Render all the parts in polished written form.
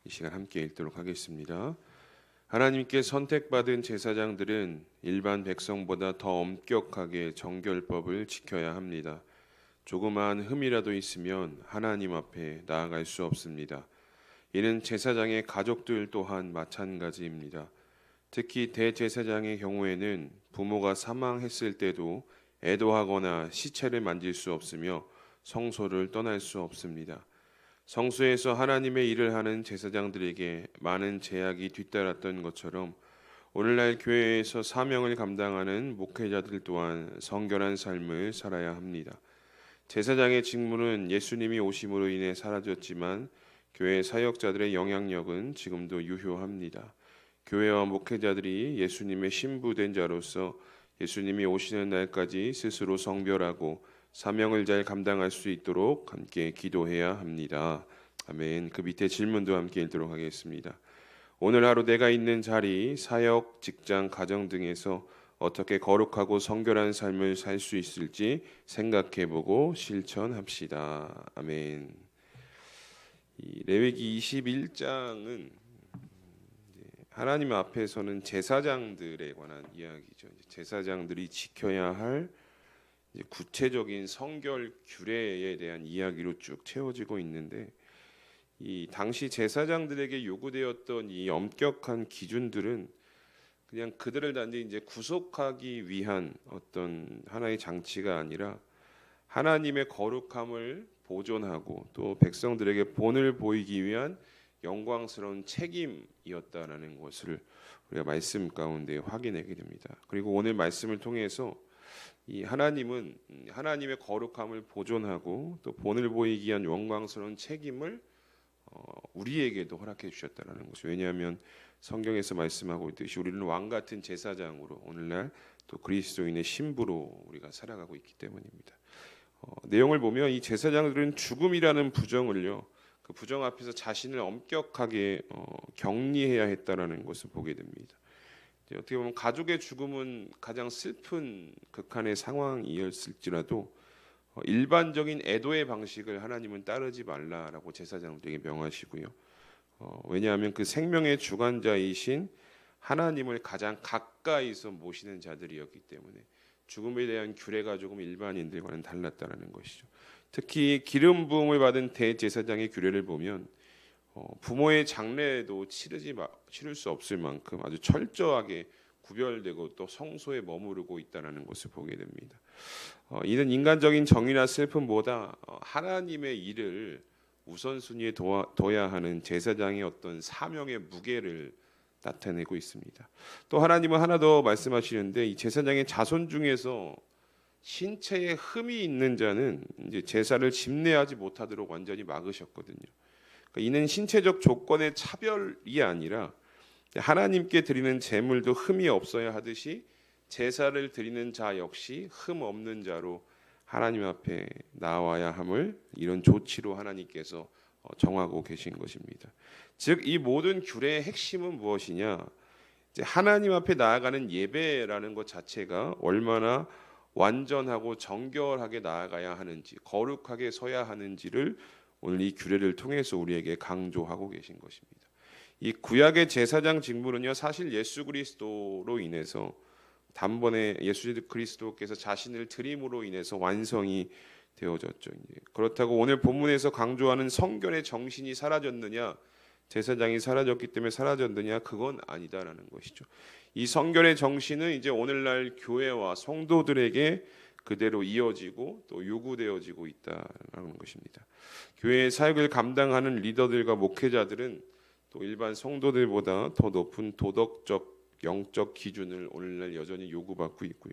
이 시간 함께 읽도록 하겠습니다. 하나님께 선택받은 제사장들은 일반 백성보다 더 엄격하게 정결법을 지켜야 합니다. 조그마한 흠이라도 있으면 하나님 앞에 나아갈 수 없습니다. 이는 제사장의 가족들 또한 마찬가지입니다. 특히 대제사장의 경우에는 부모가 사망했을 때도 애도하거나 시체를 만질 수 없으며 성소를 떠날 수 없습니다. 성소에서 하나님의 일을 하는 제사장들에게 많은 제약이 뒤따랐던 것처럼 오늘날 교회에서 사명을 감당하는 목회자들 또한 성결한 삶을 살아야 합니다. 제사장의 직무는 예수님이 오심으로 인해 사라졌지만 교회 사역자들의 영향력은 지금도 유효합니다. 교회와 목회자들이 예수님의 신부된 자로서 예수님이 오시는 날까지 스스로 성별하고 사명을 잘 감당할 수 있도록 함께 기도해야 합니다. 아멘. 그 밑에 질문도 함께 읽도록 하겠습니다. 오늘 하루 내가 있는 자리, 사역, 직장, 가정 등에서 어떻게 거룩하고 성결한 삶을 살 수 있을지 생각해보고 실천합시다. 아멘. 이 레위기 21장은 하나님 앞에서는 제사장들에 관한 이야기죠. 제사장들이 지켜야 할 구체적인 성결 규례에 대한 이야기로 쭉 채워지고 있는데, 이 당시 제사장들에게 요구되었던 이 엄격한 기준들은 그냥 그들을 단지 이제 구속하기 위한 어떤 하나의 장치가 아니라 하나님의 거룩함을 보존하고 또 백성들에게 본을 보이기 위한 영광스러운 책임이었다라는 것을 우리가 말씀 가운데 확인하게 됩니다. 그리고 오늘 말씀을 통해서 이 하나님은 하나님의 거룩함을 보존하고 또 본을 보이기 위한 영광스러운 책임을 우리에게도 허락해 주셨다라는 것이죠. 왜냐하면 성경에서 말씀하고 있듯이 우리는 왕 같은 제사장으로 오늘날 또 그리스도인의 신부로 우리가 살아가고 있기 때문입니다. 내용을 보면 이 제사장들은 죽음이라는 부정을요, 그 부정 앞에서 자신을 엄격하게 격리해야 했다라는 것을 보게 됩니다. 어떻게 보면 가족의 죽음은 가장 슬픈 극한의 상황이었을지라도 일반적인 애도의 방식을 하나님은 따르지 말라라고 제사장들에게 명하시고요. 왜냐하면 그 생명의 주관자이신 하나님을 가장 가까이서 모시는 자들이었기 때문에 죽음에 대한 규례가 조금 일반인들과는 달랐다는 것이죠. 특히 기름 부음을 받은 대제사장의 규례를 보면 부모의 장례도 치를 수 없을 만큼 아주 철저하게 구별되고 또 성소에 머무르고 있다는 것을 보게 됩니다. 이는 인간적인 정의나 슬픔보다 하나님의 일을 우선순위에 둬야 하는 제사장의 어떤 사명의 무게를 나타내고 있습니다. 또 하나님은 하나 더 말씀하시는데, 이 제사장의 자손 중에서 신체에 흠이 있는 자는 이제 제사를 집례하지 못하도록 완전히 막으셨거든요. 이는 신체적 조건의 차별이 아니라 하나님께 드리는 제물도 흠이 없어야 하듯이 제사를 드리는 자 역시 흠 없는 자로 하나님 앞에 나와야 함을 이런 조치로 하나님께서 정하고 계신 것입니다. 즉 이 모든 규례의 핵심은 무엇이냐? 이제 하나님 앞에 나아가는 예배라는 것 자체가 얼마나 완전하고 정결하게 나아가야 하는지, 거룩하게 서야 하는지를 오늘 이 규례를 통해서 우리에게 강조하고 계신 것입니다. 이 구약의 제사장 직무는요, 사실 예수 그리스도로 인해서 단번에 예수 그리스도께서 자신을 드림으로 인해서 완성이 되어졌죠. 그렇다고 오늘 본문에서 강조하는 성결의 정신이 사라졌느냐, 제사장이 사라졌기 때문에 사라졌느냐, 그건 아니다라는 것이죠. 이 성결의 정신은 이제 오늘날 교회와 성도들에게 그대로 이어지고 또 요구되어지고 있다는 것입니다. 교회의 사역을 감당하는 리더들과 목회자들은 또 일반 성도들보다 더 높은 도덕적, 영적 기준을 오늘날 여전히 요구받고 있고요.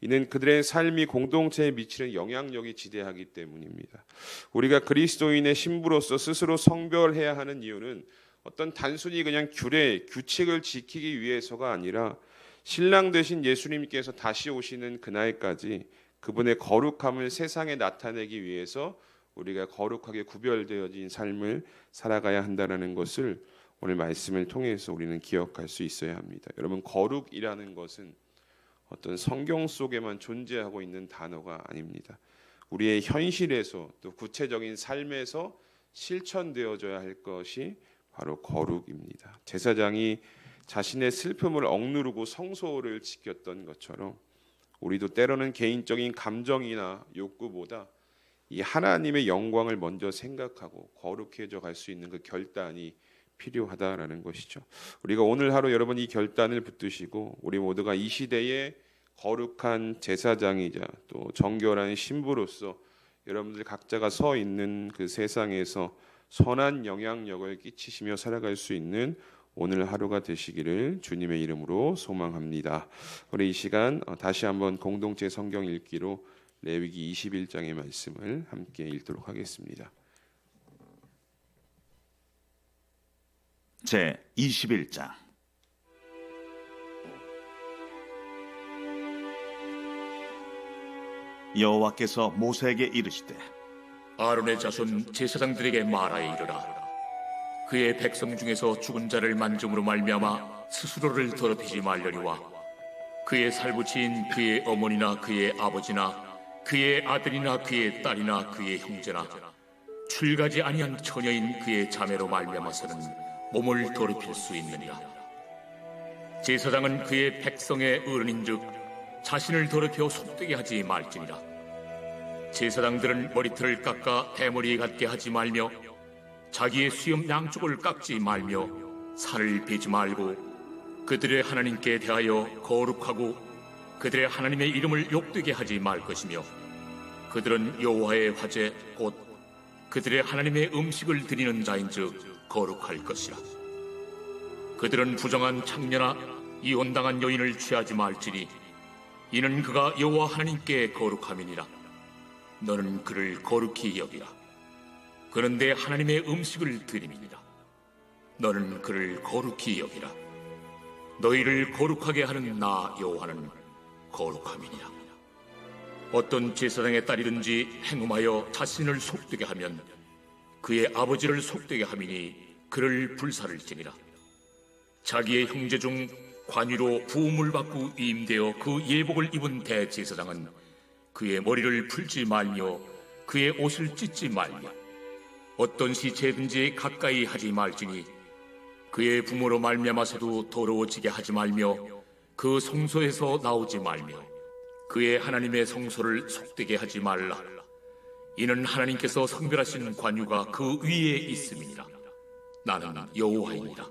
이는 그들의 삶이 공동체에 미치는 영향력이 지대하기 때문입니다. 우리가 그리스도인의 신부로서 스스로 성별해야 하는 이유는 어떤 단순히 그냥 규례, 규칙을 지키기 위해서가 아니라 신랑 되신 예수님께서 다시 오시는 그날까지 그분의 거룩함을 세상에 나타내기 위해서 우리가 거룩하게 구별되어진 삶을 살아가야 한다는 것을 오늘 말씀을 통해서 우리는 기억할 수 있어야 합니다. 여러분, 거룩이라는 것은 어떤 성경 속에만 존재하고 있는 단어가 아닙니다. 우리의 현실에서 또 구체적인 삶에서 실천되어져야 할 것이 바로 거룩입니다. 제사장이 자신의 슬픔을 억누르고 성소를 지켰던 것처럼 우리도 때로는 개인적인 감정이나 욕구보다 이 하나님의 영광을 먼저 생각하고 거룩해져 갈 수 있는 그 결단이 필요하다라는 것이죠. 우리가 오늘 하루 여러분 이 결단을 붙드시고 우리 모두가 이 시대의 거룩한 제사장이자 또 정결한 신부로서 여러분들 각자가 서 있는 그 세상에서 선한 영향력을 끼치시며 살아갈 수 있는 오늘 하루가 되시기를 주님의 이름으로 소망합니다. 우리 이 시간 다시 한번 공동체 성경 읽기로 레위기 21장의 말씀을 함께 읽도록 하겠습니다. 제 21장. 여호와께서 모세에게 이르시되 아론의 자손 제사장들에게 말하여 이르라. 그의 백성 중에서 죽은 자를 만짐으로 말미암아 스스로를 더럽히지 말려니와 그의 살부치인 그의 어머니나 그의 아버지나 그의 아들이나 그의 딸이나 그의 형제나 출가지 아니한 처녀인 그의 자매로 말미암아서는 몸을 더럽힐 수 있느니라. 제사장은 그의 백성의 어른인즉 자신을 더럽혀 속되게 하지 말지니라. 제사장들은 머리털을 깎아 대머리 같게 하지 말며 자기의 수염 양쪽을 깎지 말며 살을 베지 말고 그들의 하나님께 대하여 거룩하고 그들의 하나님의 이름을 욕되게 하지 말 것이며 그들은 여호와의 화제 곧 그들의 하나님의 음식을 드리는 자인즉 거룩할 것이라. 그들은 부정한 창녀나 이혼당한 여인을 취하지 말지니 이는 그가 여호와 하나님께 거룩함이니라. 너는 그를 거룩히 여기라. 그는 내 하나님의 음식을 드림이니라. 너는 그를 거룩히 여기라. 너희를 거룩하게 하는 나 여호와는 거룩함이니라. 어떤 제사장의 딸이든지 행음하여 자신을 속되게 하면 그의 아버지를 속되게 함이니 그를 불살을지니라. 자기의 형제 중 관유로 부음을 받고 위임되어 그 예복을 입은 대제사장은 그의 머리를 풀지 말며 그의 옷을 찢지 말며 어떤 시체든지 가까이 하지 말지니 그의 부모로 말미암아서도 더러워지게 하지 말며 그 성소에서 나오지 말며 그의 하나님의 성소를 속되게 하지 말라. 이는 하나님께서 성별하신 관유가 그 위에 있음이니라. 나는 여호와이니라.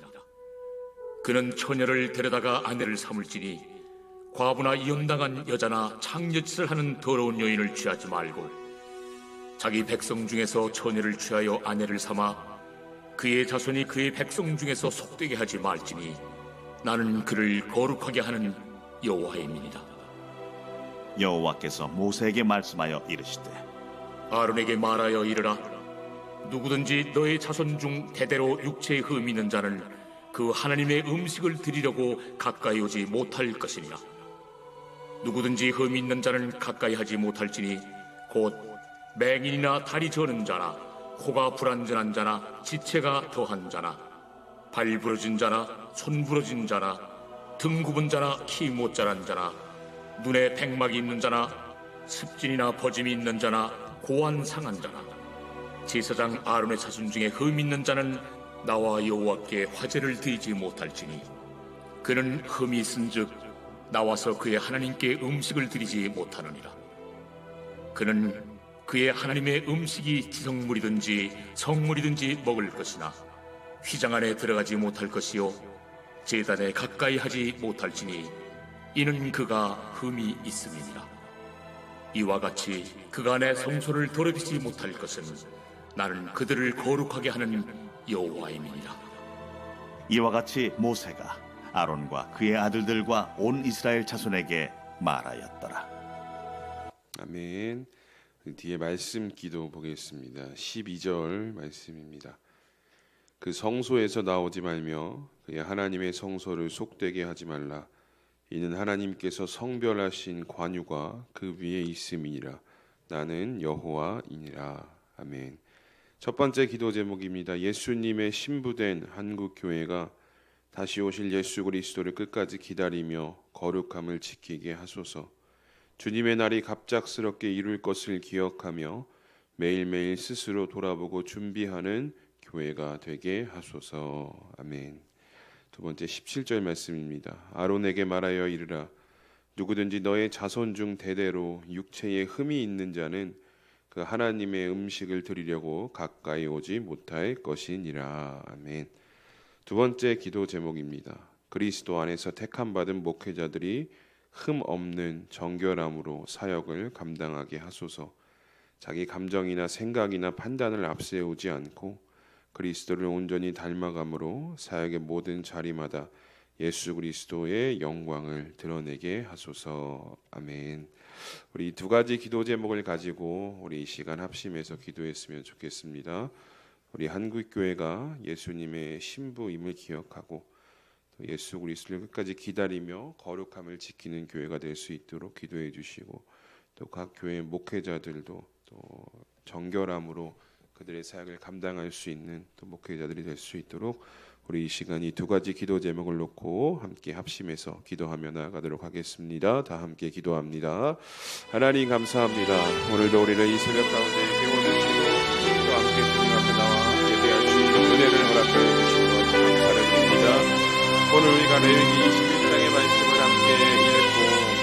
그는 처녀를 데려다가 아내를 삼을지니 과부나 이혼당한 여자나 창녀짓을 하는 더러운 여인을 취하지 말고 자기 백성 중에서 처녀를 취하여 아내를 삼아 그의 자손이 그의 백성 중에서 속되게 하지 말지니 나는 그를 거룩하게 하는 여호와임이니라. 여호와께서 모세에게 말씀하여 이르시되 아론에게 말하여 이르라. 누구든지 너의 자손 중 대대로 육체에 흠이 있는 자는 그 하나님의 음식을 드리려고 가까이 오지 못할 것이니라. 누구든지 흠이 있는 자는 가까이 하지 못할지니 곧 맹인이나 다리 저는 자나 코가 불완전한 자나 지체가 더한 자나 발 부러진 자나 손 부러진 자나 등 굽은 자나 키 못 자란 자나 눈에 백막이 있는 자나 습진이나 버짐이 있는 자나 고안 상한 자나 제사장 아론의 자손 중에 흠 있는 자는 나와 여호와께 화제를 드리지 못할지니 그는 흠이 있은즉 나와서 그의 하나님께 음식을 드리지 못하느니라. 그는 그의 하나님의 음식이 지성물이든지 성물이든지 먹을 것이나 휘장 안에 들어가지 못할 것이요 제단에 가까이 하지 못할지니 이는 그가 흠이 있음이니라. 이와 같이 그간의 성소를 더럽히지 못할 것은 나는 그들을 거룩하게 하는 여호와임이니라. 이와 같이 모세가 아론과 그의 아들들과 온 이스라엘 자손에게 말하였더라. 아멘. 뒤에 말씀 기도 보겠습니다. 12절 말씀입니다. 그 성소에서 나오지 말며 그의 하나님의 성소를 속되게 하지 말라. 이는 하나님께서 성별하신 관유가 그 위에 있음이니라. 나는 여호와이니라. 아멘. 첫 번째 기도 제목입니다. 예수님의 신부된 한국교회가 다시 오실 예수 그리스도를 끝까지 기다리며 거룩함을 지키게 하소서. 주님의 날이 갑작스럽게 이룰 것을 기억하며 매일매일 스스로 돌아보고 준비하는 교회가 되게 하소서. 아멘. 두 번째 17절 말씀입니다. 아론에게 말하여 이르라. 누구든지 너의 자손 중 대대로 육체에 흠이 있는 자는 그 하나님의 음식을 드리려고 가까이 오지 못할 것이니라. 아멘. 두 번째 기도 제목입니다. 그리스도 안에서 택함 받은 목회자들이 흠 없는 정결함으로 사역을 감당하게 하소서. 자기 감정이나 생각이나 판단을 앞세우지 않고 그리스도를 온전히 닮아감으로 사역의 모든 자리마다 예수 그리스도의 영광을 드러내게 하소서. 아멘. 우리 두 가지 기도 제목을 가지고 우리 이 시간 합심해서 기도했으면 좋겠습니다. 우리 한국교회가 예수님의 신부임을 기억하고 또 예수 그리스도를 끝까지 기다리며 거룩함을 지키는 교회가 될 수 있도록 기도해 주시고 또 각 교회 목회자들도 또 정결함으로 그들의 사역을 감당할 수 있는 또 목회자들이 될 수 있도록 우리 이 시간 이 두 가지 기도 제목을 놓고 함께 합심해서 기도하며 나아가도록 하겠습니다. 다 함께 기도합니다. 하나님 감사합니다. 오늘도 우리를 이 새벽 가운데 깨워주시고 또 함께 주님 앞에 나와 예배할 수 있는 은혜를 허락하여 주신 것 감사를 드립니다. 오늘 우리가 레위기 21장의 말씀을 함께 읽고